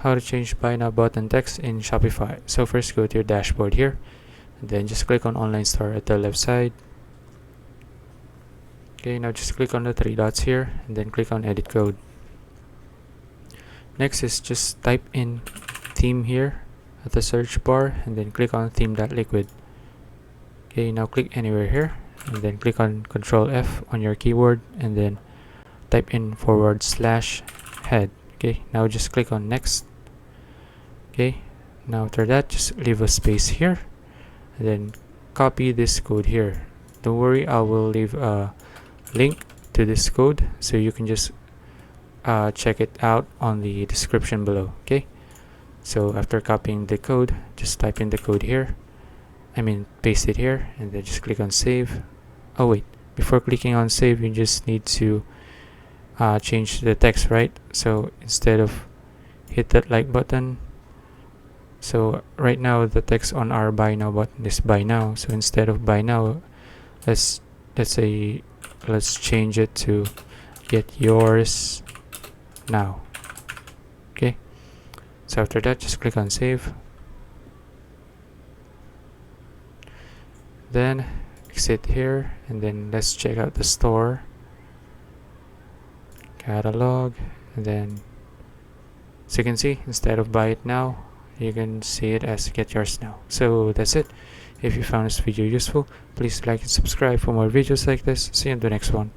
how to change buy now button text in Shopify. So first go to your dashboard here, and then just click on online store at the left side. Okay, now just click on the three dots here and then click on edit code. Next is just type in theme here at the search bar and then click on theme.liquid. Okay, now click anywhere here and then click on Control F on your keyboard and then type in /head. Okay, now just click on next. Okay, now after that just leave a space here and then copy this code here. Don't worry, I will leave a link to this code so you can just check it out on the description below. Okay, so after copying the code, just type in the code here, paste it here and then just click on save. Oh wait, before clicking on save you just need to change the text, right? So instead of hit that like button, so right now the text on our buy now button is buy now, so instead of buy now, let's change it to get yours now. Okay, so after that just click on save, then exit here and then let's check out the store catalog, and then so you can see instead of buy it now you can see it as get yours now. So that's it. If you found this video useful, please like and subscribe for more videos like this. See you in the next one.